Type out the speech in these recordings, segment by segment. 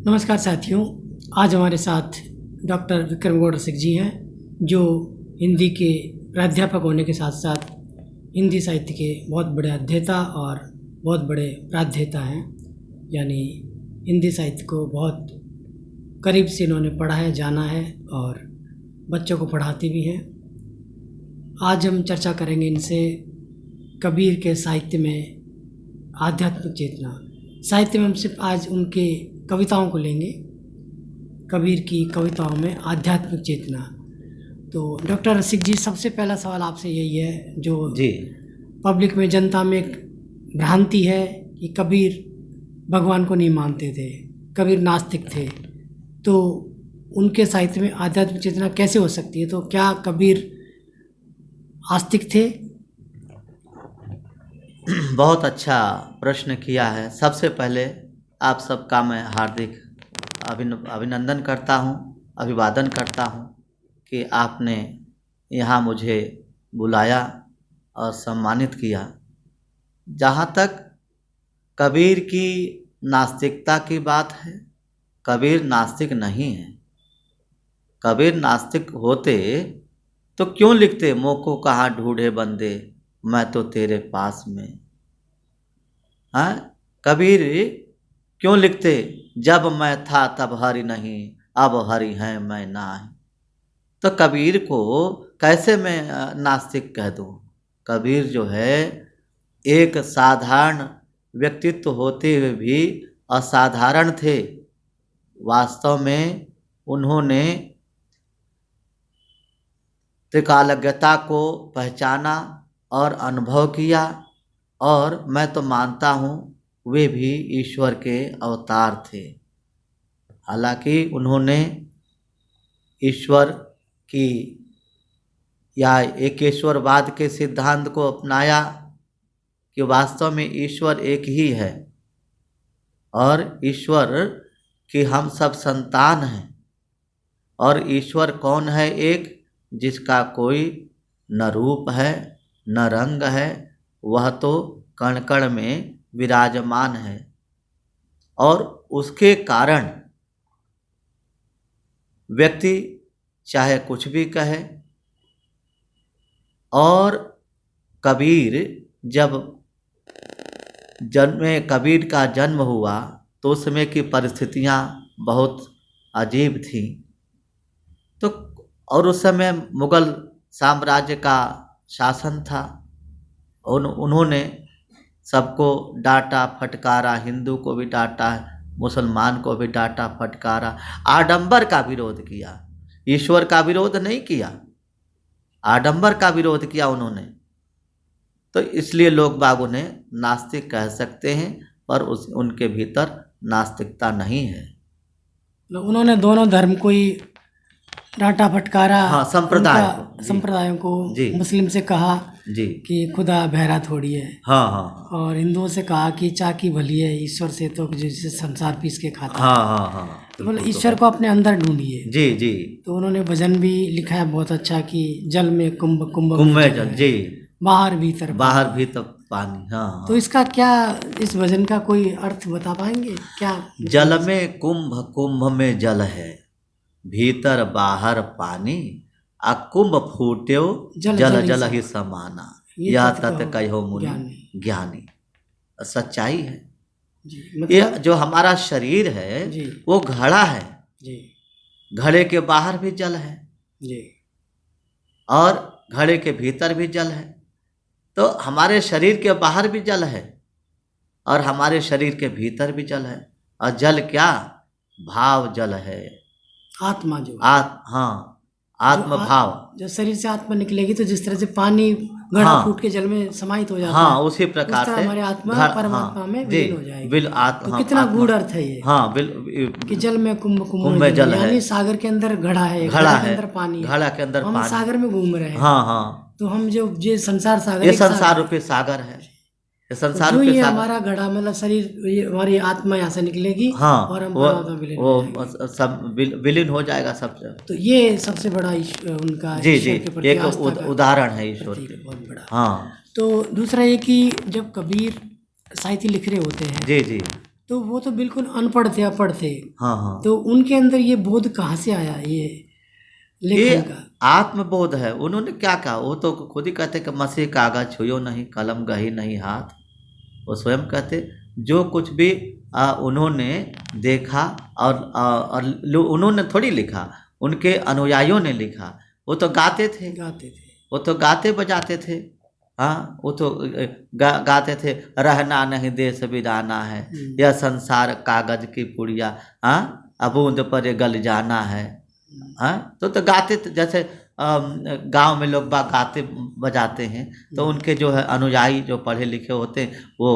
नमस्कार साथियों, आज हमारे साथ डॉक्टर विक्रम गौड़ सिंह जी हैं, जो हिंदी के प्राध्यापक होने के साथ साथ हिंदी साहित्य के बहुत बड़े अध्येता और बहुत बड़े प्राध्येता हैं। यानी हिंदी साहित्य को बहुत करीब से इन्होंने पढ़ा है, जाना है और बच्चों को पढ़ाते भी हैं। आज हम चर्चा करेंगे इनसे कबीर के साहित्य में आध्यात्मिक चेतना। साहित्य में हम सिर्फ आज उनके कविताओं को लेंगे, कबीर की कविताओं में आध्यात्मिक चेतना। तो डॉक्टर रसिक जी, सबसे पहला सवाल आपसे यही है, जो जी पब्लिक में, जनता में एक भ्रांति है कि कबीर भगवान को नहीं मानते थे, कबीर नास्तिक थे, तो उनके साहित्य में आध्यात्मिक चेतना कैसे हो सकती है? तो क्या कबीर आस्तिक थे? बहुत अच्छा प्रश्न किया है। सबसे पहले आप सबका मैं हार्दिक अभिनंदन करता हूँ, अभिवादन करता हूँ कि आपने यहाँ मुझे बुलाया और सम्मानित किया। जहाँ तक कबीर की नास्तिकता की बात है, कबीर नास्तिक नहीं है। कबीर नास्तिक होते तो क्यों लिखते, मोको कहाँ ढूंढे बंदे, मैं तो तेरे पास में। हाँ, कबीर क्यों लिखते, जब मैं था तब हरि नहीं, अब हरि हैं मैं नाही। तो कबीर को कैसे मैं नास्तिक कह दूँ? कबीर जो है एक साधारण व्यक्तित्व होते हुए भी असाधारण थे। वास्तव में उन्होंने त्रिकालज्ञता को पहचाना और अनुभव किया, और मैं तो मानता हूँ वे भी ईश्वर के अवतार थे। हालांकि उन्होंने ईश्वर की या एकेश्वरवाद के सिद्धांत को अपनाया कि वास्तव में ईश्वर एक ही है और ईश्वर की हम सब संतान हैं। और ईश्वर कौन है? एक जिसका कोई न रूप है न रंग है, वह तो कण कण में विराजमान है। और उसके कारण व्यक्ति चाहे कुछ भी कहे। और कबीर जब कबीर का जन्म हुआ तो उस समय की परिस्थितियां बहुत अजीब थीं। तो और उस समय मुगल साम्राज्य का शासन था। उन्होंने सबको डांटा फटकारा, हिंदू को भी डांटा, मुसलमान को भी डांटा फटकारा, आडंबर का विरोध किया, ईश्वर का विरोध नहीं किया, आडंबर का विरोध किया उन्होंने। तो इसलिए लोग बाग उन्हें नास्तिक कह सकते हैं, पर उनके भीतर नास्तिकता नहीं है। उन्होंने दोनों धर्म को ही डांटा फटकारा। हाँ, संप्रदायों को जी, मुस्लिम से कहा जी कि खुदा बहरा थोड़ी है। हाँ हाँ, और हिंदुओं से कहा कि चाकी भली है, ईश्वर से तो जिसे संसार पीस के खाता है। हाँ हाँ हाँ, तो मतलब ईश्वर को अपने अंदर ढूंढिए। जी जी। तो उन्होंने भजन भी लिखा है बहुत अच्छा कि जल में कुंभ कुंभ में जल, जी, बाहर भीतर पानी। हाँ, तो इसका क्या, इस भजन का कोई अर्थ बता पाएंगे क्या? जल में कुंभ, कुंभ में जल है, भीतर बाहर पानी, आ कुंभ फूट्यो जल जल ही समाना, यह तत् कहो मुनि ज्ञानी। सच्चाई है। ये जो हमारा शरीर है वो घड़ा है, घड़े के बाहर भी जल है और घड़े के भीतर भी जल है। तो हमारे शरीर के बाहर भी जल है और हमारे शरीर के भीतर भी जल है। और जल क्या? भाव जल है, आत्मा जो हाँ, आत्म भाव। जब शरीर से आत्मा निकलेगी तो जिस तरह से पानी घड़ा फूट के जल में समाहित हो जाता है, उसी प्रकार से हमारे आत्मा परमात्मा में विलीन हो जाएगी। तो कितना गूढ़ अर्थ है ये। कि जल में कुंभ कुंभ में जल है, यानी सागर के अंदर घड़ा है, घड़ा के अंदर पानी है, घड़ा के अंदर हम पानी, सागर में घूम रहे हैं। हाँ, तो हम जो ये संसार सागर, ये संसार रूपी सागर है, ये संसार रूपी सागर। हमारा घड़ा मतलब शरीर, हमारी आत्मा यहाँ से निकलेगी और हम वो सब विलीन हो जाएगा सबसे। तो ये सबसे बड़ा उनका जी जी एक उदाहरण है ईश्वर के, बहुत बड़ा। हाँ। तो दूसरा ये कि जब कबीर साहित्य लिख रहे होते हैं, जी जी, तो वो तो बिल्कुल अनपढ़ थे, अपढ़ थे। हाँ हाँ। तो उनके अंदर ये बोध कहाँ से आया, ये ये लेखन का? आत्मबोध है। उन्होंने क्या कहा, वो तो खुद ही कहते कि मसी कागज छुयो नहीं, कलम गही नहीं हाथ। वो स्वयं कहते जो कुछ भी उन्होंने देखा और उन्होंने थोड़ी लिखा, उनके अनुयायियों ने लिखा। वो तो गाते थे, गाते थे। वो तो गाते बजाते थे। हाँ, वो तो गाते थे, रहना नहीं देश बिराना है, यह संसार कागज की पुड़िया, हाँ अबूंद पर ये गल जाना है। हाँ, तो गाते थे, जैसे गांव में लोग बाग गाते बजाते हैं, तो उनके जो है अनुयायी जो पढ़े लिखे होते हैं वो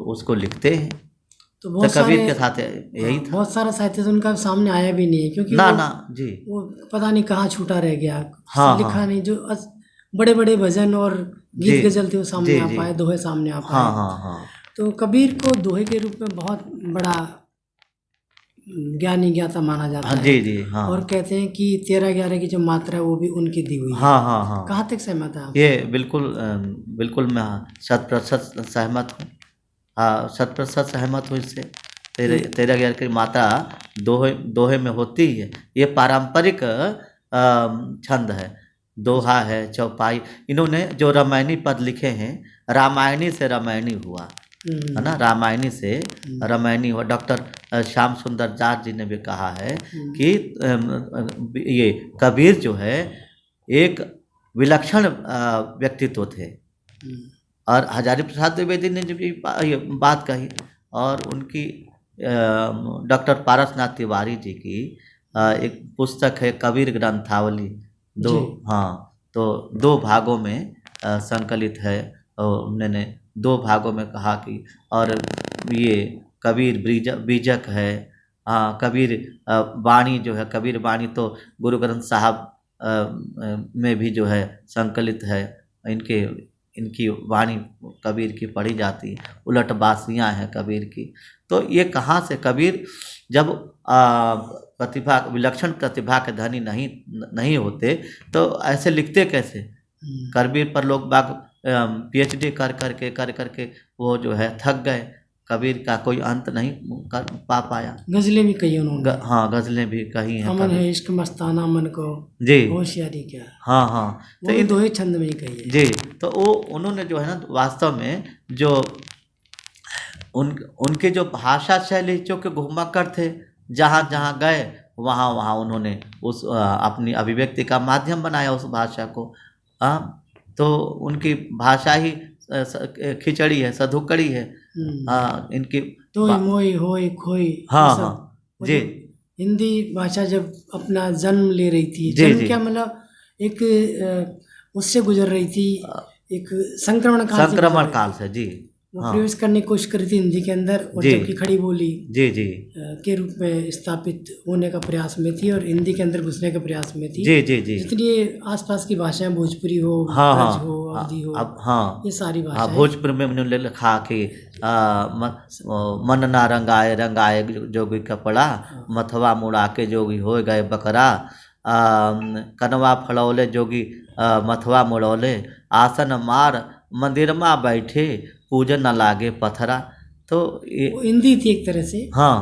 उसको लिखते हैं। तो तो बहुत कबीर सारे, के साथ यही था। बहुत सारा साहित्य तो उनका सामने आया भी नहीं है, क्योंकि ना वो ना जी। वो पता नहीं कहाँ छूटा रह गया। हाँ लिखा हाँ नहीं, जो बड़े बड़े भजन और जी गीत गजल थे वो सामने जी आ जी। पाए, दोहे सामने आ हाँ पाए। हाँ हाँ तो कबीर को दोहे के रूप में बहुत बड़ा ज्ञानी ज्ञाता माना जाता हाँ है। जी जी। हाँ और कहते हैं कि 13-11 की जो मात्रा है वो भी उनकी दी हुई है। हाँ हाँ हाँ। कहाँ तक सहमत है आप? ये बिल्कुल बिल्कुल मैं 100% सहमत हूँ। हाँ, 100% सहमत हूँ इससे। तेरह कि 13-11 की मात्रा दोहे दोहे में होती ही है। ये पारंपरिक छंद है, दोहा है, चौपाई। इन्होंने जो रामायणी पद लिखे हैं, रामायणी से रामायणी हुआ है ना, रामायणी से रामायणी हुआ। डॉक्टर श्याम सुंदर जाट जी ने भी कहा है कि ये कबीर जो है एक विलक्षण व्यक्तित्व थे। और हजारी प्रसाद द्विवेदी ने जो भी ये बात कही, और उनकी डॉक्टर पारसनाथ तिवारी जी की एक पुस्तक है कबीर ग्रंथावली। दो, जी। हाँ, तो 2 भागों में संकलित है। और उन्होंने 2 भागों में कहा कि, और ये कबीर बीजक है। हाँ, कबीर वाणी जो है, कबीर वाणी तो गुरु ग्रंथ साहब में भी जो है संकलित है। इनके इनकी वाणी कबीर की पढ़ी जाती है, उलट बासियाँ हैं कबीर की। तो ये कहाँ से, कबीर जब प्रतिभा, विलक्षण प्रतिभा के धनी नहीं होते तो ऐसे लिखते कैसे? कबीर पर लोग बाग PhD कर करके वो जो है थक गए। कबीर का कोई अंत नहीं कर पाया। गजलें भी कही उन्होंने। हाँ, गजलें भी कही हैं अमन कबीर है इश्क मस्ताना मन को, जी। होशियारी क्या। हाँ हाँ। वो भी दोहे छंद में ही कही है। जी, तो वो उन्होंने जो है ना, वास्तव में जो उनके जो भाषा शैली जो कि घुमक्कड़ थे, जहाँ जहाँ गए वहाँ वहाँ उन्होंने उस अपनी अभिव्यक्ति का माध्यम बनाया उस भाषा को। तो उनकी भाषा ही खिचड़ी है, सधुकड़ी है। इनकी तोय मोय होय खोय, हाँ ये सब। हाँ वो जी जब हिंदी भाषा जब अपना जन्म ले रही थी, जी जन्म जी। क्या मतलब एक उससे गुजर रही थी, एक संक्रमण काल से गुजर संक्रमण रही काल थी। से जी। वो हाँ प्रवेश करने की कोशिश करी थी हिंदी के अंदर, और जी जबकि खड़ी बोली जी जी के रूप में स्थापित होने का प्रयास में थी और हिंदी के अंदर घुसने के प्रयास में थी। जी जी जी। जितनी आसपास की भाषाएं, भोजपुरी हो, हाँ ब्रज हाँ हो, अवधी हो, अब हाँ ये सारी हाँ, भाषाएं। भोजपुर में उन्होंने लिखा कि मन ना रंगाए रंगाए जोगी कपड़ा, मथवा मुड़ा के जोगी हो गए बकरा, कनवा फड़ौले जोगी मथवा मुड़ौले, आसन मार मंदिरमा बैठे पूजन न लागे पथरा। तो ये वो हिंदी थी एक तरह से। हाँ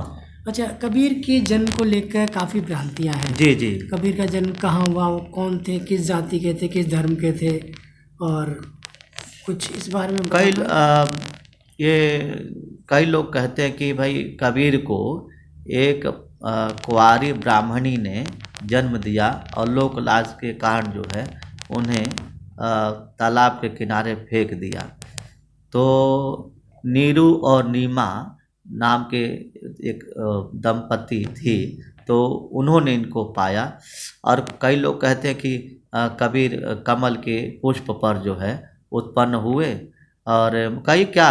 अच्छा, कबीर के जन्म को लेकर काफ़ी भ्रांतियाँ हैं। जी जी। कबीर का जन्म कहाँ हुआ, वो कौन थे, किस जाति के थे, किस धर्म के थे, और कुछ इस बारे में कई बताएं। कई लोग कहते हैं कि भाई कबीर को एक कुंवारी ब्राह्मणी ने जन्म दिया, और लोक लाज के कारण जो है उन्हें तालाब के किनारे फेंक दिया। तो नीरू और नीमा नाम के एक दंपति थी, तो उन्होंने इनको पाया। और कई लोग कहते हैं कि कबीर कमल के पुष्प पर जो है उत्पन्न हुए। और कई क्या,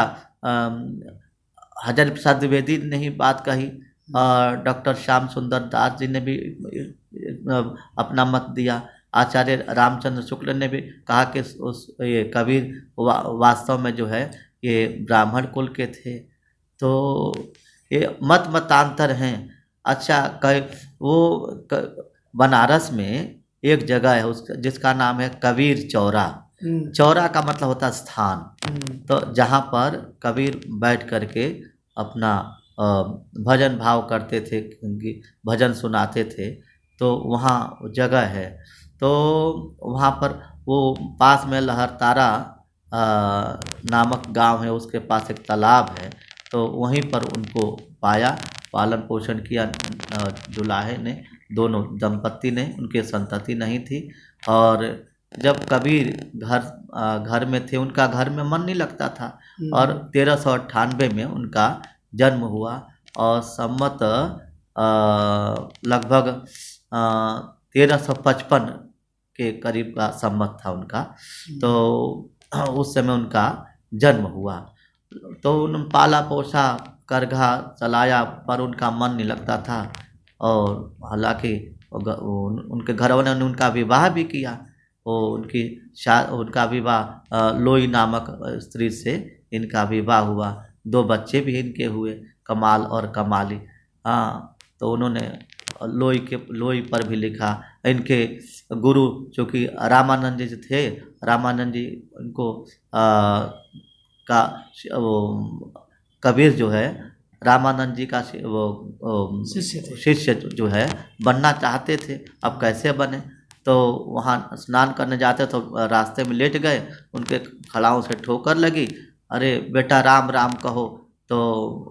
हजारी प्रसाद द्विवेदी ने ही बात कही, और डॉक्टर श्याम सुंदर दास जी ने भी अपना मत दिया। आचार्य रामचंद्र शुक्ल ने भी कहा कि उस ये कबीर वास्तव में जो है ये ब्राह्मण कुल के थे। तो ये मतांतर हैं। अच्छा, बनारस में एक जगह है जिसका नाम है कबीर चौरा। चौरा का मतलब होता है स्थान। तो जहाँ पर कबीर बैठ करके अपना भजन भाव करते थे, भजन सुनाते थे। तो वहाँ जगह है, तो वहाँ पर वो पास में लहरतारा नामक गांव है, उसके पास एक तालाब है, तो वहीं पर उनको पाया, पालन पोषण किया दुल्हे ने, दोनों दंपत्ति ने। उनके संतति नहीं थी। और जब कबीर घर में थे, उनका घर में मन नहीं लगता था, और 1398 में उनका जन्म हुआ, और संमत लगभग 1355 के करीब का संमत था उनका। तो उस समय उनका जन्म हुआ। तो उन्होंने पाला पोसा, करघा चलाया, पर उनका मन नहीं लगता था। और हालांकि उनके घर वालों ने उनका विवाह भी किया। वो उनका विवाह लोई नामक स्त्री से इनका विवाह हुआ। 2 बच्चे भी इनके हुए, कमाल और कमाली। हाँ, तो उन्होंने लोई पर भी लिखा। इनके गुरु जो कि रामानंद जी थे, रामानंद जी उनको का वो कबीर जो है रामानंद जी का शिष्य जो है बनना चाहते थे। अब कैसे बने? तो वहाँ स्नान करने जाते तो रास्ते में लेट गए, उनके खड़ाओं से ठोकर लगी। अरे बेटा राम राम कहो, तो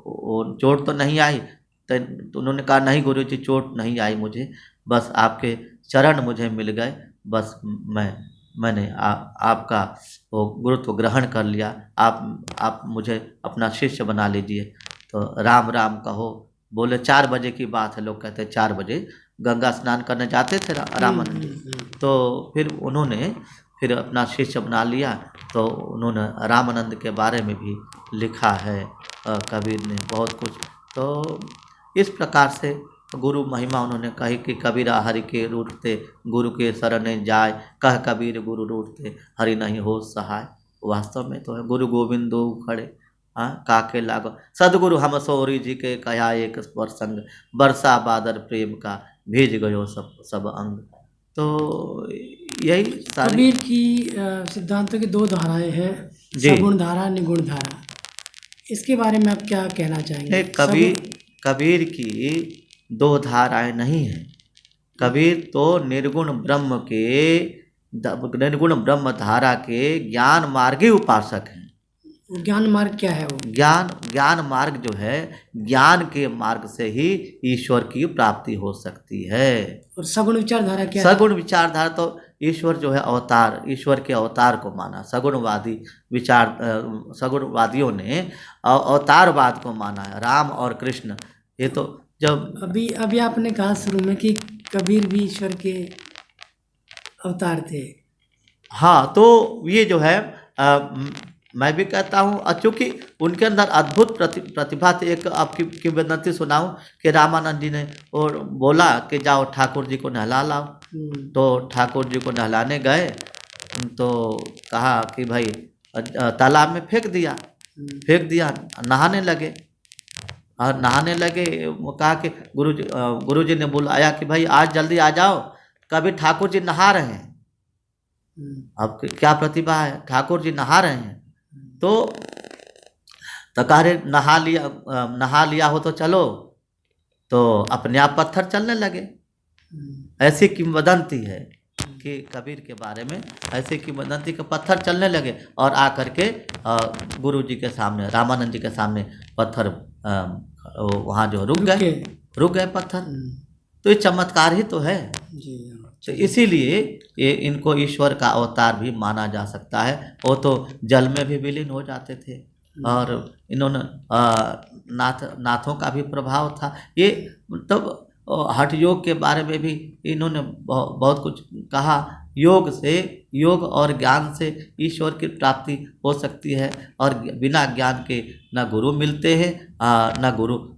वो चोट तो नहीं आई? तो उन्होंने कहा नहीं गुरु जी, चोट नहीं आई मुझे, बस आपके चरण मुझे मिल गए, बस मैंने आपका वो गुरुत्व ग्रहण कर लिया, आप मुझे अपना शिष्य बना लीजिए। तो राम राम कहो बोले। 4 बजे की बात है, लोग कहते हैं 4 बजे गंगा स्नान करने जाते थे रामानंद जी। तो फिर उन्होंने अपना शिष्य बना लिया। तो उन्होंने रामानंद के बारे में भी लिखा है कबीर ने बहुत कुछ। तो इस प्रकार से गुरु महिमा उन्होंने कही कि कबीरा हरि के रूठते, गुरु के शरण जाय, कह कबीर गुरु रूठते, हरि नहीं हो सहाय। वास्तव में तो है, गुरु गोविंद दो खड़े, हाँ काके लागो, सदगुरु हम सोरी जी के कहा एक प्रसंग, बरसा बादल प्रेम का भेज गयो सब अंग। तो यही सारी कबीर की सिद्धांतों की 2 धाराएं हैं, सगुण धारा, निगुण धारा। इसके बारे में आप क्या कहना चाहेंगे? कबीर की 2 धाराएं नहीं हैं। कबीर तो निर्गुण ब्रह्म धारा के ज्ञान मार्गी उपासक हैं। ज्ञान मार्ग क्या है? वो ज्ञान मार्ग जो है, ज्ञान के मार्ग से ही ईश्वर की प्राप्ति हो सकती है। और सगुण विचारधारा क्या है? सगुण विचारधारा तो ईश्वर जो है अवतार, ईश्वर के अवतार को माना। सगुणवादियों ने अवतारवाद को माना है, राम और कृष्ण। ये तो जब अभी आपने कहा शुरू में कि कबीर भी ईश्वर के अवतार थे। हाँ, तो ये जो है मैं भी कहता हूँ, चूँकि उनके अंदर अद्भुत प्रतिभा थी। एक आपकी किंवदंती सुनाऊं कि रामानंद जी ने और बोला कि जाओ ठाकुर जी को नहला लाओ। तो ठाकुर जी को नहलाने गए, तो कहा कि भाई तालाब में फेंक दिया, नहाने लगे। और नहाने लगे, वो कहा कि गुरु जी ने बुलाया कि भाई आज जल्दी आ जाओ, कभी ठाकुर जी नहा रहे हैं। अब क्या प्रतिभा है, ठाकुर जी नहा रहे हैं। तो कह रहे नहा लिया हो तो चलो, तो अपने आप पत्थर चलने लगे। ऐसी किंवदंती है कि कबीर के बारे में, ऐसी किंवदंती के पत्थर चलने लगे और आकर के गुरु जी के सामने, रामानंद जी के सामने पत्थर वहाँ जो रुक गए पत्थर। तो ये चमत्कार ही तो है। तो इसीलिए ये इनको ईश्वर का अवतार भी माना जा सकता है। वो तो जल में भी विलीन हो जाते थे, और इन्होंने नाथों का भी प्रभाव था। ये तब हठ योग के बारे में भी इन्होंने बहुत कुछ कहा। योग और ज्ञान से ईश्वर की प्राप्ति हो सकती है, और बिना ज्ञान के न गुरु मिलते हैं, न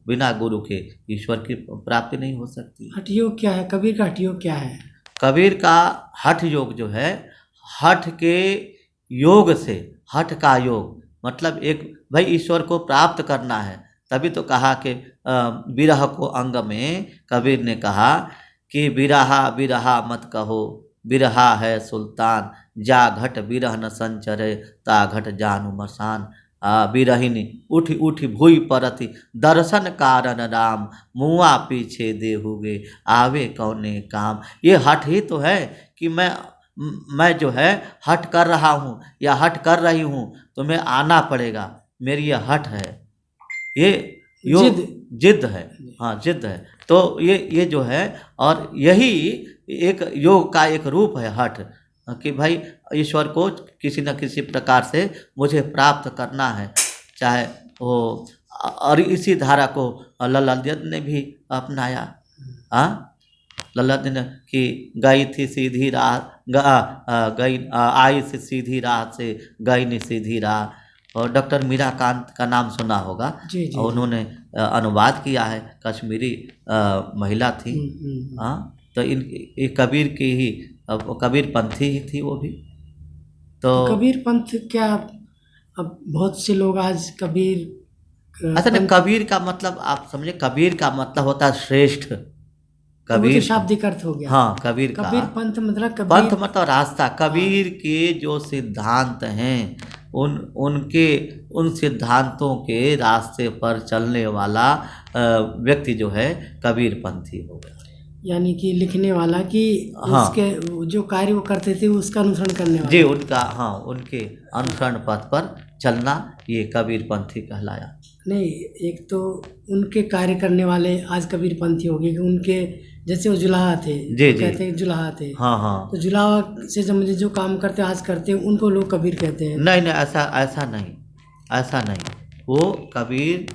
बिना गुरु के ईश्वर की प्राप्ति नहीं हो सकती। हठ योग क्या है? कबीर का हठ योग क्या है? कबीर का हठ योग जो है, हठ के योग से, हठ का योग मतलब एक भाई ईश्वर को प्राप्त करना है। तभी तो कहा कि बिरह को अंग में कबीर ने कहा कि बिरहा मत कहो, बिरहा है सुल्तान, जा घट बिरह न संचरे, ता घट जानु मसान। बिरहिनी उठ उठ भूई परति दर्शन कारण राम मुआ पीछे देहुगे आवे कौने काम। ये हठ ही तो है कि मैं जो है हठ कर रहा हूँ या हठ कर रही हूँ, तुम्हें आना पड़ेगा, मेरी ये हठ है, ये योग जिद है। हाँ, जिद है। तो ये जो है, और यही एक योग का एक रूप है हठ, कि भाई ईश्वर को किसी न किसी प्रकार से मुझे प्राप्त करना है, चाहे वो। और इसी धारा को ललादियत ने भी अपनाया। हाँ, ललादियत ने कि गई थी सीधी राह, गई आई से सीधी राह से गई नहीं सीधी राह। और डॉक्टर मीराकांत का नाम सुना होगा। जी जी। उन्होंने अनुवाद किया है, कश्मीरी महिला थी। हाँ, तो ये कबीर की ही, कबीर पंथी ही थी वो भी। तो कबीर पंथ क्या, अब बहुत से लोग आज कबीर अच्छा नहीं, कबीर का मतलब आप समझे, कबीर का मतलब होता है श्रेष्ठ। तो वो तो शाब्दिक अर्थ हो गया। हाँ, कबीर कबीर पंथ मतलब पंथ मतलब रास्ता। कबीर के जो सिद्धांत हैं, उन सिद्धांतों के रास्ते पर चलने वाला व्यक्ति जो है कबीर पंथी हो गया। यानी कि लिखने वाला कि हाँ, उसके जो कार्य वो करते थे उसका अनुसरण करने वाला। जी, उनका, हाँ, उनके अनुसरण पथ पर चलना, ये कबीर पंथी कहलाया। नहीं, एक तो उनके कार्य करने वाले आज कबीर पंथी हो गए कि उनके जैसे वो जुलाहा थे, जी तो जी, कहते हैं जुलाहा थे। हाँ हाँ। तो जुलाहा से संबंधित जो काम करते आज करते हैं उनको लोग कबीर कहते हैं। नहीं नहीं, ऐसा नहीं, ऐसा नहीं। वो कबीर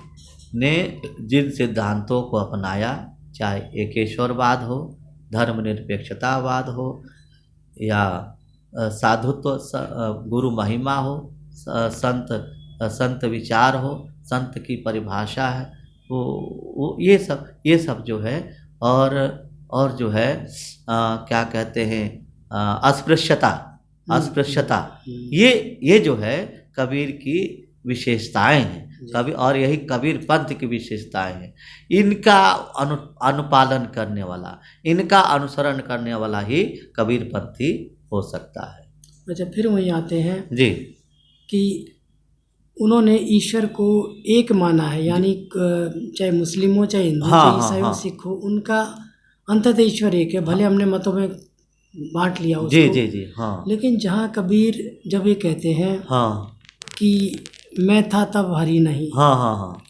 ने जिन सिद्धांतों को अपनाया, चाहे एकेश्वरवाद हो, धर्मनिरपेक्षतावाद हो, या साधुत्व, गुरु महिमा हो, संत विचार हो, संत की परिभाषा है, वो ये सब जो है, और जो है क्या कहते हैं, अस्पृश्यता, ये जो है कबीर की विशेषताएं हैं। कबीर, और यही कबीर पंथ की विशेषताएं हैं। इनका अनुपालन करने वाला, इनका अनुसरण करने वाला ही कबीर पंथी हो सकता है। अच्छा, फिर वहीं आते हैं जी, कि उन्होंने ईश्वर को एक माना है, यानी चाहे मुस्लिम हो, चाहे हिंदू, हाँ चाहे हाँ ईसाई हो, हाँ, सिख हो, उनका अंततः ईश्वर एक है। भले हमने मतों में बांट लिया उसको, जी जी जी, हाँ लेकिन जहाँ कबीर जब ये कहते हैं हाँ कि मैं था तब हरि नहीं, हाँ हाँ हाँ,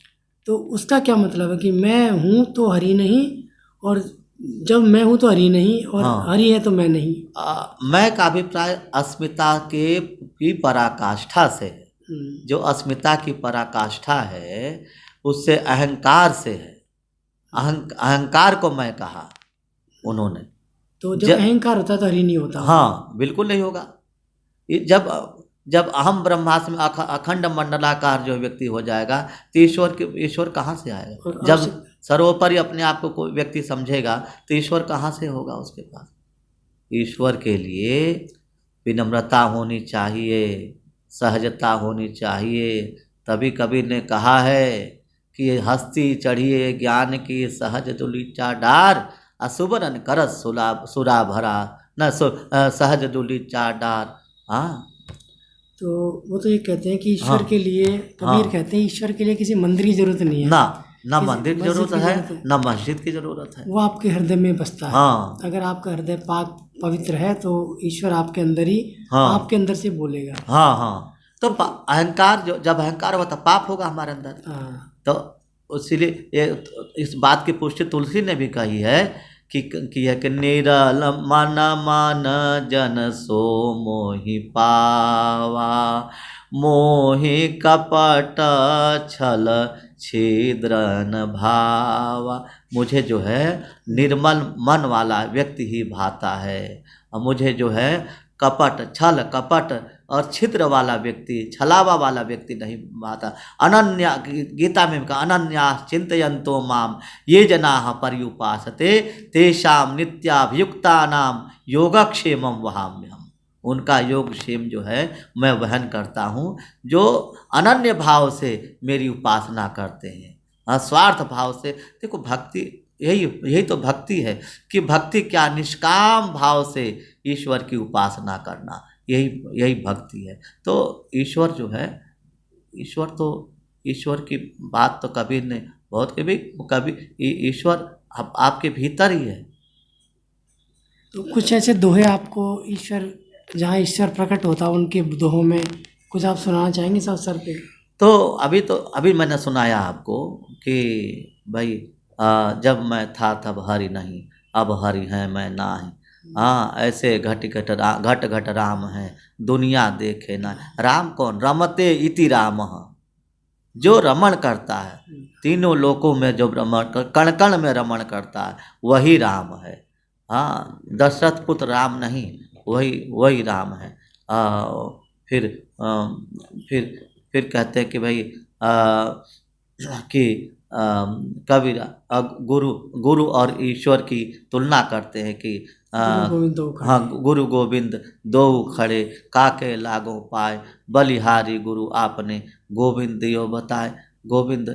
तो उसका क्या मतलब है कि मैं हूँ तो हरि नहीं, और जब मैं हूँ तो हरि नहीं, और हाँ। हरि है तो मैं नहीं। मैं का अभिप्राय अस्मिता की पराकाष्ठा से है। जो अस्मिता की पराकाष्ठा है, उससे अहंकार से है। अहंकार को मैं कहा उन्होंने। तो जब अहंकार होता है तो हरि नहीं होता। हाँ, बिल्कुल नहीं होगा। जब अहम ब्रह्मास्मि अखंड मंडलाकार जो व्यक्ति हो जाएगा, तो ईश्वर कहाँ से आएगा? जब सर्वोपरि अपने आप को कोई व्यक्ति समझेगा, तो ईश्वर कहाँ से होगा उसके पास? ईश्वर के लिए विनम्रता होनी चाहिए, सहजता होनी चाहिए। तभी कबीर ने कहा है कि हस्ती चढ़िए ज्ञान की सहज दुलीचा डार, असुबरन करस सुरा भरा न सहज दुलीचा डार। हाँ, तो वो तो ये कहते हैं कि ईश्वर के लिए, कबीर कहते हैं ईश्वर के लिए किसी मंदिर की जरूरत नहीं है, ना मंदिर की जरूरत है, ना मस्जिद की जरूरत है। वो आपके हृदय में बसता है। हाँ, अगर आपका हृदय पाक पवित्र है तो ईश्वर आपके अंदर ही, आपके अंदर से बोलेगा। हाँ हाँ। तो अहंकार, जब अहंकार होगा तब पाप होगा हमारे अंदर। तो इसीलिए इस बात की पुष्टि तुलसी ने भी कही है कि निरल मन मन जन सो मोहि पावा, मोहि कपट छल छिद्रन भावा। मुझे जो है निर्मल मन वाला व्यक्ति ही भाता है, और मुझे जो है छल कपट और छिद्र वाला व्यक्ति, छलावा वाला व्यक्ति नहीं भाता। अनन्या, गीता में कहा, अनन्या चिंतयन्तो माम ये जनाः पर्युपासते तेषां नित्याभियुक्तानां योगक्षेमं वहाम्यहम्। उनका योगक्षेम जो है मैं वहन करता हूँ, जो अनन्य भाव से मेरी उपासना करते हैं, स्वार्थ भाव से। देखो, भक्ति यही तो भक्ति है, कि भक्ति क्या, निष्काम भाव से ईश्वर की उपासना करना, यही भक्ति है। तो ईश्वर जो है ईश्वर की बात तो कबीर ने बहुत कभी ईश्वर आपके भीतर ही है। तो कुछ ऐसे दोहे आपको ईश्वर, जहाँ ईश्वर प्रकट होता है, उनके दोहों में कुछ आप सुनाना चाहेंगे इस अवसर पे? तो अभी मैंने सुनाया आपको कि भाई जब मैं था तब हरि नहीं, अब हरि है मैं नाही। हाँ, ऐसे घट घट राम है, दुनिया देखे ना। राम कौन? रमते इति राम, जो रमण करता है तीनों लोकों में, जो कण कण में रमण करता है वही राम है। हाँ, दशरथ पुत्र राम नहीं, वही राम है। फिर फिर कहते हैं कि भाई कि कबीर गुरु और ईश्वर की तुलना करते हैं कि गुरु गोविंद दो खड़े। हाँ, गुरु गोविंद दो खड़े, काके लागो पाए, बलिहारी गुरु आपने, गोविंद दियो बताए। गोविंद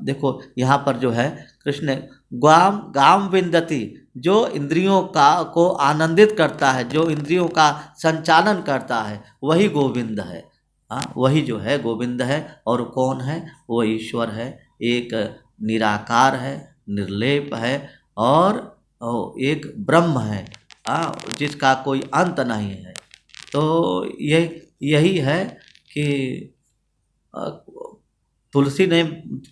देखो यहाँ पर जो है कृष्ण गाम विंदती, जो इंद्रियों को आनंदित करता है, जो इंद्रियों का संचालन करता है, वही गोविंद है। हाँ, वही जो है गोविंद है। और कौन है? वो ईश्वर है, एक निराकार है, निर्लेप है, और एक ब्रह्म है, हाँ, जिसका कोई अंत नहीं है। तो यही है कि तुलसी ने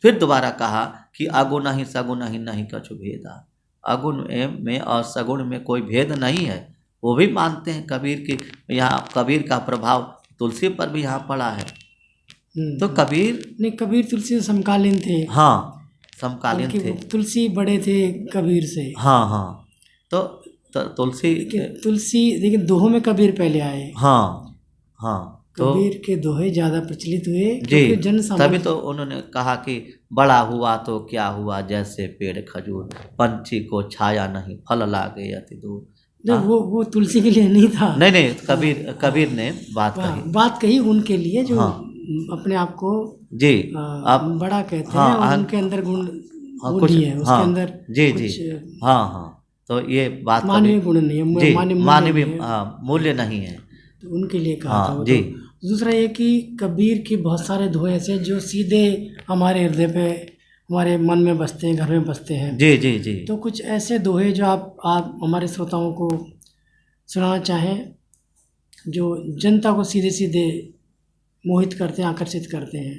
फिर दोबारा कहा कि अगुण ही सगुण ही नहीं कछु भेदा। अगुण में और सगुण में कोई भेद नहीं है, वो भी मानते हैं कबीर की। यहाँ कबीर का प्रभाव तुलसी पर भी यहाँ पड़ा है। तो कबीर नहीं, कबीर तुलसी से समकालीन थे। हाँ, समकालीन बल्कि थे। तुलसी बड़े थे कबीर से। हाँ हाँ, तो तुलसी लेकिन दोहों में कबीर पहले आए। हाँ हाँ, तो कबीर के दोहे ज्यादा प्रचलित हुए जी, क्योंकि जन तभी सामान्य। तो उन्होंने कहा कि बड़ा हुआ तो क्या हुआ, जैसे पेड़ खजूर, पंछी को छाया नहीं, फल लागे अति दूर। नहीं, वो तुलसी के लिए नहीं था। नहीं, कबीर ने बात कही उनके लिए, जो हाँ, अपने आप को जी, आप बड़ा कहते हाँ, हैं, और उनके अंदर गुण कुछ नहीं है, उसके हाँ, अंदर जी कुछ हाँ, तो ये बात मानवीय गुण नहीं है, जी, मानवीय मूल्य नहीं है। तो उनके लिए कहा था हाँ वो। जी। तो दूसरा ये कि कबीर के बहुत सारे दोहे ऐसे जो सीधे हमारे हृदय पे, हमारे मन में बसते हैं, घर में बसते हैं। जी जी जी। तो कुछ ऐसे दोहे जो आप हमारे श्रोताओं को सुनाना चाहें, जो जनता को सीधे सीधे मोहित करते हैं, आकर्षित करते हैं।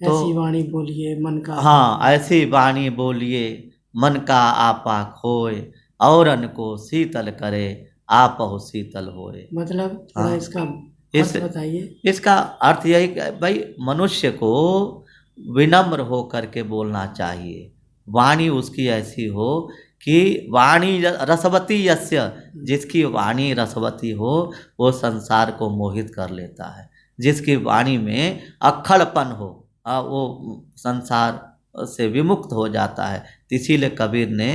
तो ऐसी वाणी बोलिए मन का। हाँ, ऐसी वाणी बोलिए मन का आपा खोए, औरन को शीतल करे आपहु शीतल होए। मतलब थोड़ा हाँ, इसका इस अर्थ बताइए। इसका अर्थ यही कि भाई मनुष्य को विनम्र हो करके बोलना चाहिए। वाणी उसकी ऐसी हो कि वाणी रसवती यस्य, जिसकी वाणी रसवती हो वो संसार को मोहित कर लेता है। जिसकी वाणी में अक्खड़पन हो वो संसार से विमुक्त हो जाता है। इसीलिए कबीर ने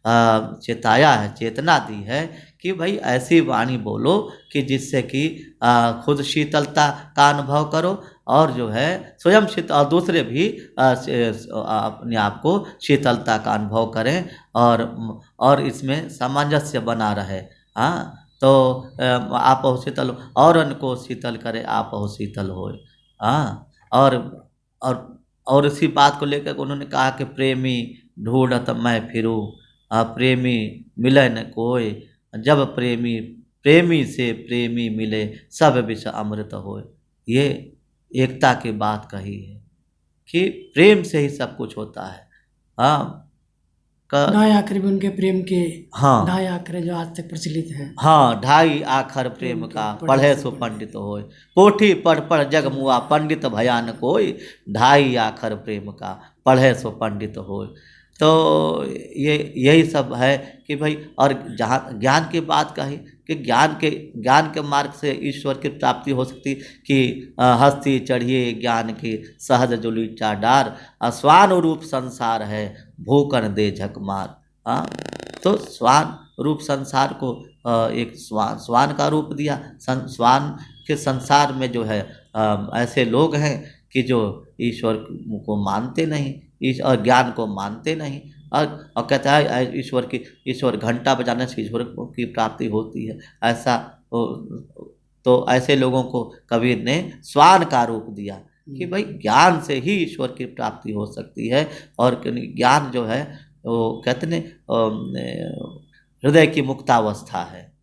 चेताया है, चेतना दी है कि भाई ऐसी वाणी बोलो कि जिससे कि खुद शीतलता का अनुभव करो, और जो है स्वयं शीतल, और दूसरे भी अपने आप को शीतलता का अनुभव करें, और इसमें सामंजस्य बना रहे। हाँ, तो आप शीतल और को शीतल करे आप शीतल होए। हाँ, और इसी बात को लेकर उन्होंने कहा कि प्रेमी ढूंढत मैं फिरूं, प्रेमी मिले न कोई, जब प्रेमी से प्रेमी मिले, सब विष अमृत होए। ये एकता की बात कही है कि प्रेम से ही सब कुछ होता है। हाँ, ढाई आखिर भी उनके प्रेम के। हाँ, ढाई आखिर जो आज तक प्रचलित हैं। हाँ, ढाई आखर प्रेम का, पढ़े सो पंडित होय, पोठी पढ़ जग मुआ, पंडित भयान कोई, ढाई आखर प्रेम का, पढ़े सो पंडित होय। तो यही सब है कि भाई, और जहाँ ज्ञान की बात कही कि ज्ञान के मार्ग से ईश्वर की प्राप्ति हो सकती कि हस्ती चढ़िए ज्ञान की सहज जुलीचा डार, स्वान रूप संसार है भूकन दे झक मार। हाँ, तो स्वान रूप संसार को एक स्वान का रूप दिया। स्वान के संसार में जो है ऐसे लोग हैं कि जो ईश्वर को मानते नहीं, और ज्ञान को मानते नहीं, और कहता है ईश्वर घंटा बजाने से ईश्वर की प्राप्ति होती है। ऐसा तो ऐसे लोगों को कबीर ने स्वान का रूप दिया कि भाई ज्ञान से ही ईश्वर की प्राप्ति हो सकती है। और ज्ञान जो है वो कहते हैं हृदय की मुक्तावस्था है।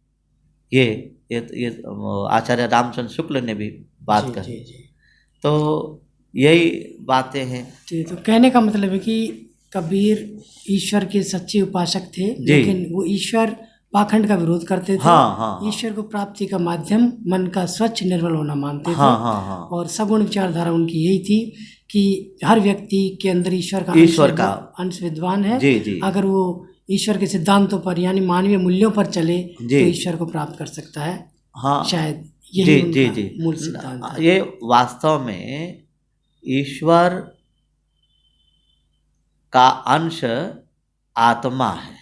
ये आचार्य रामचंद्र शुक्ल ने भी बात जी कही। जी जी। तो यही बातें हैं। तो कहने का मतलब है कि कबीर ईश्वर के सच्चे उपासक थे, जी। लेकिन वो ईश्वर पाखंड का विरोध करते थे। हाँ हाँ हाँ। ईश्वर को प्राप्ति का माध्यम मन का स्वच्छ निर्मल होना मानते हाँ थे। हाँ हाँ। और सगुण विचारधारा उनकी यही थी कि हर व्यक्ति के अंदर ईश्वर का अंश विद्वान है। जी जी। अगर वो ईश्वर के सिद्धांतों पर यानी मानवीय मूल्यों पर चले जी। तो ईश्वर को प्राप्त कर सकता है। हाँ शायद जी यही जी उनका जी। मूल सिद्धांत है। ये वास्तव में ईश्वर का अंश आत्मा है।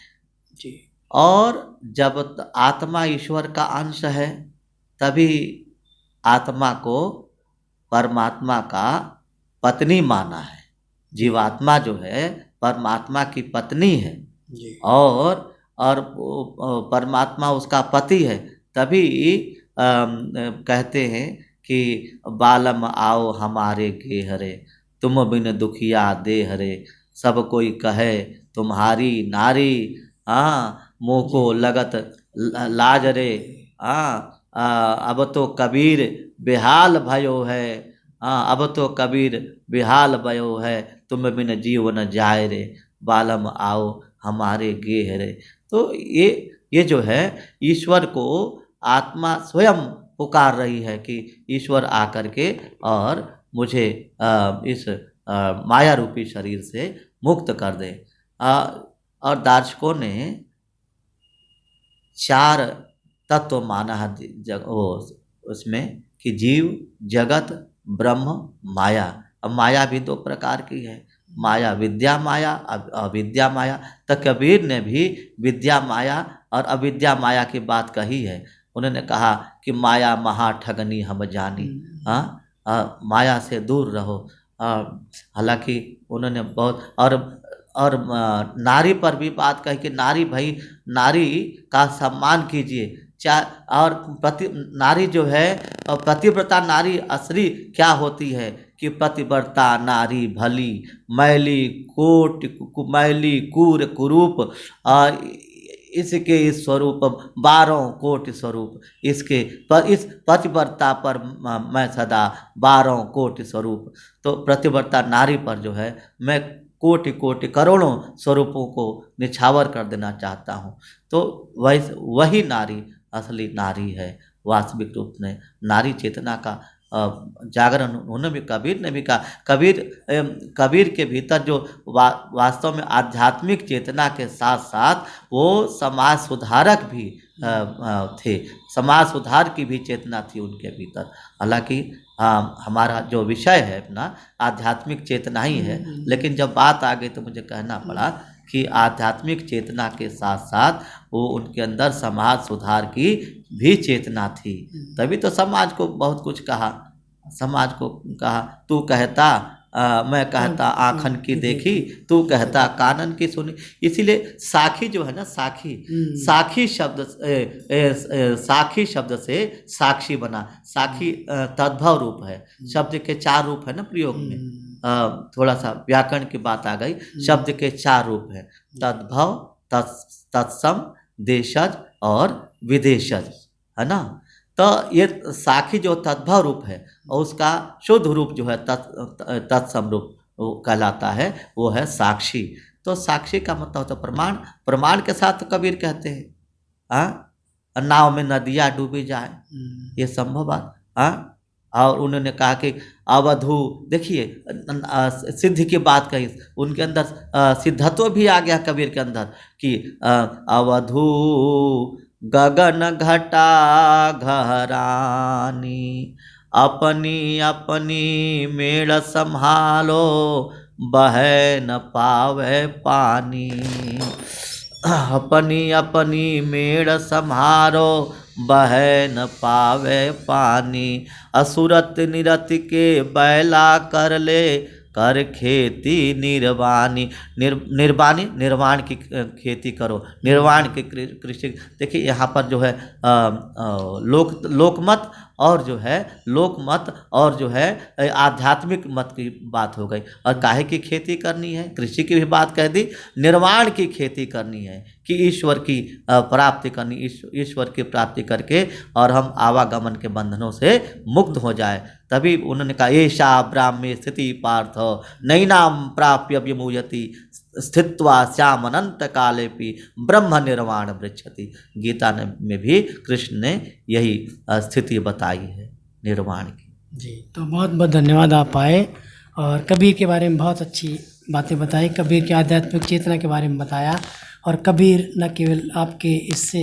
जी। और जब आत्मा ईश्वर का अंश है तभी आत्मा को परमात्मा का पत्नी माना है। जीवात्मा जो है परमात्मा की पत्नी है। जी। और परमात्मा उसका पति है। तभी कहते हैं कि बालम आओ हमारे घेहरे, तुम बिन दुखिया दे हरे, सब कोई कहे तुम्हारी नारी, हाँ मुँह को लगत लाज रे, हाँ अब तो कबीर बेहाल भयो है, हाँ अब तो कबीर बेहाल भयो है, तुम बिन जीव न जाए रे, बालम आओ हमारे घेहरे। तो ये जो है ईश्वर को आत्मा स्वयं पुकार रही है कि ईश्वर आकर के और मुझे इस माया रूपी शरीर से मुक्त कर दे। और दार्शनिकों ने 4 तत्व माना है उसमें कि जीव, जगत, ब्रह्म, माया। अब माया भी 2 प्रकार की है, माया विद्या माया, अविद्या माया। तो कबीर ने भी विद्या माया और अविद्या माया की बात कही है। उन्होंने कहा कि माया महा ठगनी हम जानी, हाँ माया से दूर रहो। हालांकि उन्होंने बहुत और नारी पर भी बात कही कि नारी भाई, नारी का सम्मान कीजिए। और नारी जो है पतिव्रता नारी असली क्या होती है कि पतिव्रता नारी भली, मैली कोट मैली कूर कुरूप, इसके स्वरूप 12 कोटि स्वरूप, इसके पर इस पतिव्रता पर मैं सदा 12 कोटि स्वरूप। तो पतिव्रता नारी पर जो है मैं कोटि कोटि करोड़ों स्वरूपों को निछावर कर देना चाहता हूँ। तो वही नारी असली नारी है। वास्तविक रूप में नारी चेतना का जागरण उन्होंने भी, कबीर ने भी कहा। कबीर के भीतर जो वास्तव में आध्यात्मिक चेतना के साथ साथ वो समाज सुधारक भी थे, समाज सुधार की भी चेतना थी उनके भीतर। हालांकि हमारा जो विषय है अपना आध्यात्मिक चेतना ही है, लेकिन जब बात आ गई तो मुझे कहना पड़ा कि आध्यात्मिक चेतना के साथ साथ वो उनके अंदर समाज सुधार की भी चेतना थी। तभी तो समाज को बहुत कुछ कहा। समाज को कहा तू कहता मैं कहता आँखन की देखी, तू कहता कानन की सुनी। इसीलिए साखी जो है ना, साखी शब्द से साक्षी बना। साखी तद्भव रूप है। शब्द के 4 रूप है ना प्रयोग में। थोड़ा सा व्याकरण की बात आ गई। शब्द के 4 रूप है, तद्भव, तत्सम, देशज और विदेशज, है ना। तो ये साखी जो तद्भव रूप है और उसका शुद्ध रूप जो है तत्सम रूप कहलाता है, वो है साक्षी। तो साक्षी का मतलब होता है प्रमाण। प्रमाण के साथ तो कबीर कहते हैं नाव में नदियाँ डूबी जाए, ये संभव बात। और उन्होंने कहा कि अवधू, देखिए सिद्धि की बात कही, उनके अंदर सिद्धत्व भी आ गया कबीर के अंदर कि अवधू गगन घटा घरानी, अपनी अपनी मेड़ संभालो, बहे न पावे पानी। अपनी अपनी मेड़ संभारो, बहे न पावे पानी। असुरत निरत के बैला कर ले, कर खेती निर्वाणी। निर्वाण की खेती करो, निर्वाण की कृषि। देखिए यहाँ पर जो है लोकमत और जो है लोक मत और जो है आध्यात्मिक मत की बात हो गई। और काहे की खेती करनी है, कृषि की भी बात कह दी, निर्वाण की खेती करनी है कि ईश्वर की प्राप्ति करनी, ईश्वर की प्राप्ति करके और हम आवागमन के बंधनों से मुक्त हो जाए। तभी उन्होंने कहा एषा ब्राह्मे स्थिति पार्थ नैनाम प्राप्य विमुह्यति स्थित्वा श्याम अनंत कालेपि ब्रह्म निर्वाण वृक्षति। गीता में भी कृष्ण ने यही स्थिति बताई है निर्वाण की। जी, तो बहुत बहुत धन्यवाद आप आए और कबीर के बारे में बहुत अच्छी बातें बताई, कबीर की आध्यात्मिक चेतना के बारे में बताया। और कबीर न केवल आपके इससे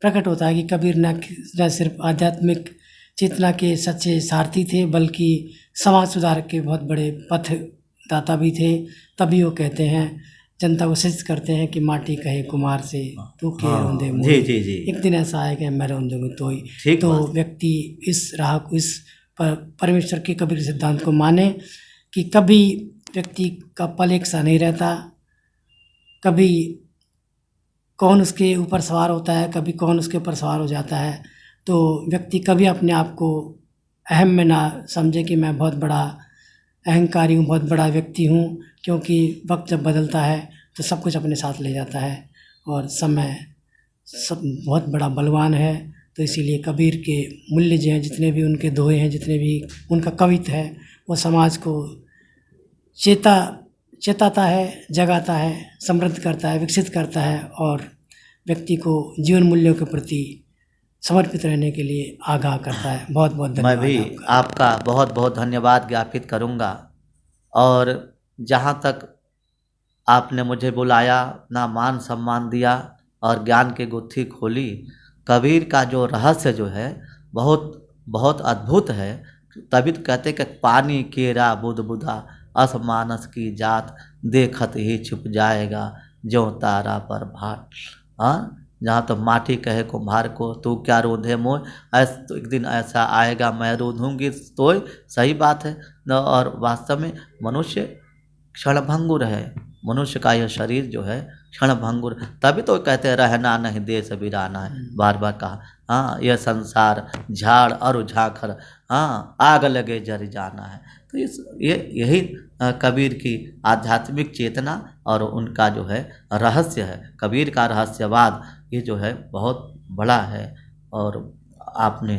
प्रकट होता है कि कबीर न सिर्फ आध्यात्मिक चेतना के सच्चे सारथी थे बल्कि समाज सुधार के बहुत बड़े पथदाता भी थे। तभी वो कहते हैं, जनता को सिद्ध करते हैं कि माटी कहे कुम्हार से तू के रोंदे मोई, जी जी जी, एक दिन ऐसा आएगा मैं रोंदूंगी तोई। ठीक तो बात। व्यक्ति इस राह को, इस परमेश्वर के कबीर सिद्धांत को माने कि कभी व्यक्ति का पल एक सा नहीं रहता, कभी कौन उसके ऊपर सवार होता है, कभी कौन उसके ऊपर सवार हो जाता है। तो व्यक्ति कभी अपने आप को अहम में ना समझे कि मैं बहुत बड़ा अहंकारी हूँ, बहुत बड़ा व्यक्ति हूँ, क्योंकि वक्त जब बदलता है तो सब कुछ अपने साथ ले जाता है और समय सब बहुत बड़ा बलवान है। तो इसीलिए कबीर के मूल्य जो हैं, जितने भी उनके दोहे हैं, जितने भी उनका कवित्व है, वो समाज को चेताता है, जगाता है, समृद्ध करता है, विकसित करता है और व्यक्ति को जीवन मूल्यों के प्रति समर्पित रहने के लिए आगाह करता है। बहुत बहुत धन्यवाद। मैं भी आपका बहुत बहुत धन्यवाद ज्ञापित करूँगा। और जहाँ तक आपने मुझे बुलाया, ना मान सम्मान दिया और ज्ञान की गुत्थी खोली, कबीर का जो रहस्य जो है बहुत बहुत अद्भुत है। तभी तो कहते कि पानी केरा बुदबुदा असमानस की जात देखत ही छुप जाएगा जो तारा पर भाट। हाँ, जहाँ तो माटी कहे कुम्हार को तू क्या रोंधे मोय, तो एक दिन ऐसा आएगा मैं रोंधूंगी तोय। सही बात है न। और वास्तव में मनुष्य क्षणभंगुर है, मनुष्य का यह शरीर जो है क्षणभंगुर। तभी तो कहते हैं रहना नहीं देश बिराना है, बार बार कहा। हाँ, यह संसार झाड़ और झाखर, हाँ आग लगे जर जाना है। तो यही कबीर की आध्यात्मिक चेतना और उनका जो है रहस्य है। कबीर का रहस्यवाद ये जो है बहुत बड़ा है और आपने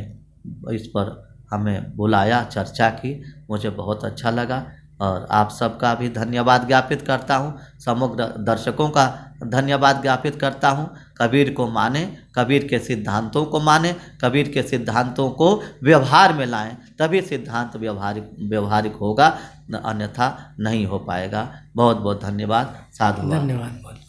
इस पर हमें बुलाया, चर्चा की, मुझे बहुत अच्छा लगा। और आप सबका भी धन्यवाद ज्ञापित करता हूँ, समग्र दर्शकों का धन्यवाद ज्ञापित करता हूँ। कबीर को माने, कबीर के सिद्धांतों को माने, कबीर के सिद्धांतों को व्यवहार में लाएं, तभी सिद्धांत व्यवहारिक होगा, अन्यथा नहीं हो पाएगा। बहुत बहुत धन्यवाद। साधुवाद। धन्यवाद।